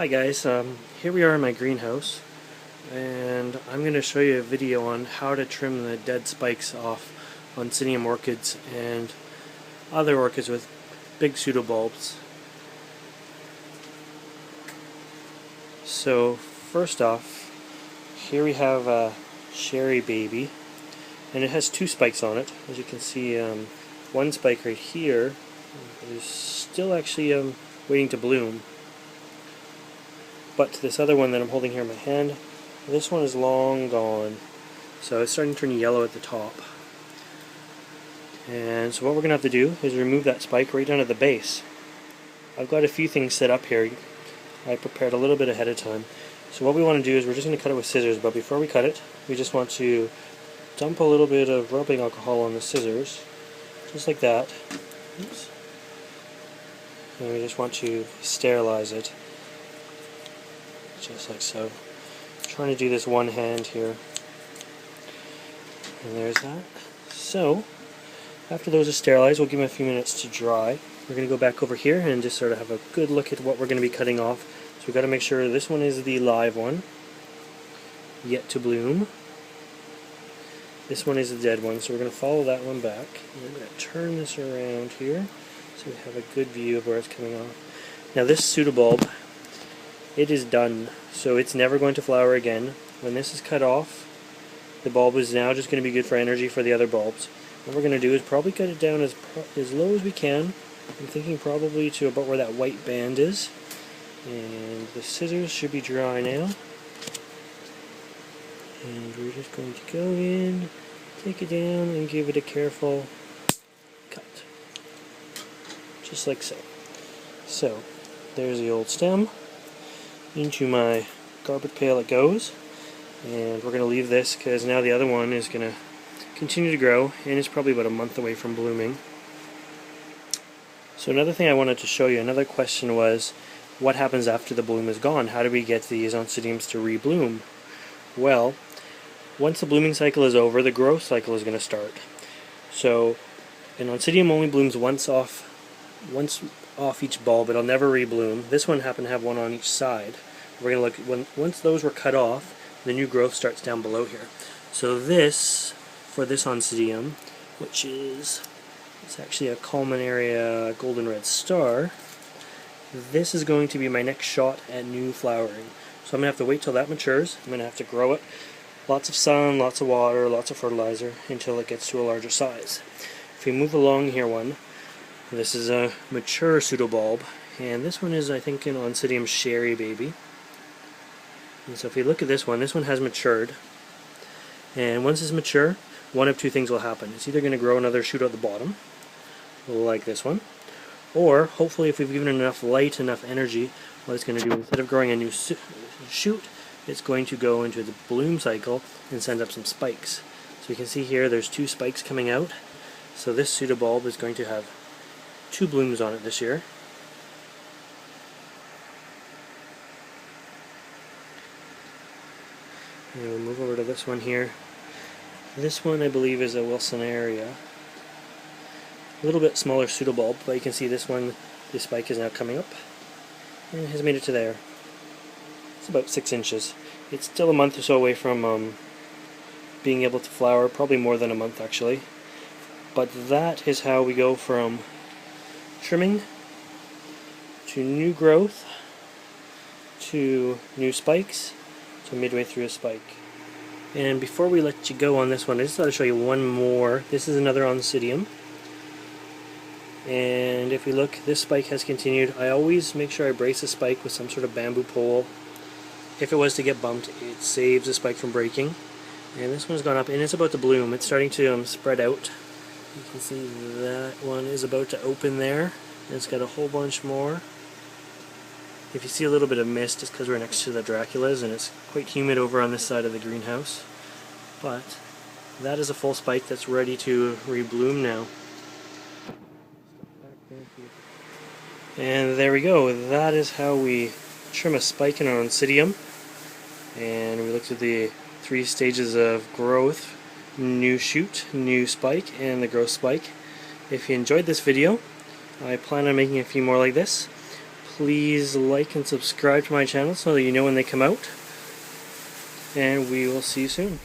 Hi guys, here we are in my greenhouse, and I'm going to show you a video on how to trim the dead spikes off Oncidium orchids and other orchids with big pseudobulbs. So first off, here we have a cherry baby, and it has two spikes on it. As you can see, one spike right here is still actually waiting to bloom. But this other one that I'm holding here in my hand, this one is long gone. So it's starting to turn yellow at the top. And so what we're going to have to do is remove that spike right down at the base. I've got a few things set up here. I prepared a little bit ahead of time. So what we want to do is we're just going to cut it with scissors, but before we cut it, we just want to dump a little bit of rubbing alcohol on the scissors, just like that. Oops. And we just want to sterilize it. Just like so. I'm trying to do this one hand here. And there's that. So, after those are sterilized, we'll give them a few minutes to dry. We're going to go back over here and just sort of have a good look at what we're going to be cutting off. So we've got to make sure this one is the live one, yet to bloom. This one is the dead one, so we're going to follow that one back. And we're going to turn this around here so we have a good view of where it's coming off. Now this pseudobulb, it is done, so it's never going to flower again. When this is cut off, the bulb is now just going to be good for energy for the other bulbs. What we're going to do is probably cut it down as low as we can. I'm thinking probably to about where that white band is. And the scissors should be dry now. And we're just going to go in, take it down, and give it a careful cut. Just like so. So, there's the old stem. Into my garbage pail it goes, and we're going to leave this because now the other one is going to continue to grow, and it's probably about a month away from blooming. So another thing I wanted to show you, another question was, what happens after the bloom is gone? How do we get these Oncidiums to rebloom? Well, once the blooming cycle is over, the growth cycle is going to start. So an Oncidium only blooms once off each bulb. It'll never rebloom. This one happened to have one on each side. We're going to look, once those were cut off, the new growth starts down below here. So this, for this Oncidium, which is, it's actually a Culminaria golden red star, this is going to be my next shot at new flowering. So I'm going to have to wait till that matures. I'm going to have to grow it. Lots of sun, lots of water, lots of fertilizer until it gets to a larger size. If we move along here one, this is a mature pseudobulb, and this one is, I think, an Oncidium cherry baby. And so if we look at this one has matured. And once it's mature, one of two things will happen. It's either going to grow another shoot out the bottom, like this one, or hopefully if we've given it enough light, enough energy, what it's going to do, instead of growing a new shoot, it's going to go into the bloom cycle and send up some spikes. So you can see here there's two spikes coming out. So this pseudobulb is going to have two blooms on it this year. And we'll move over to this one here. This one I believe is a Wilsonaria. A little bit smaller pseudobulb, but you can see this one, this spike is now coming up and has made it to there. It's about 6 inches. It's still a month or so away from being able to flower, probably more than a month actually. But that is how we go from trimming to new growth to new spikes to midway through a spike. And before we let you go on this one, I just thought I'd show you one more. This is another Oncidium. And if we look, this spike has continued. I always make sure I brace a spike with some sort of bamboo pole. If it was to get bumped, it saves the spike from breaking. And this one's gone up, and it's about to bloom. It's starting to spread out. You can see that one is about to open there. And it's got a whole bunch more. If you see a little bit of mist, it's because we're next to the Draculas and it's quite humid over on this side of the greenhouse. But that is a full spike that's ready to rebloom now. And there we go. That is how we trim a spike in an Oncidium. And we looked at the 3 stages of growth: new shoot, new spike, and the growth spike. If you enjoyed this video, I plan on making a few more like this. please like and subscribe to my channel so that you know when they come out. And we will see you soon.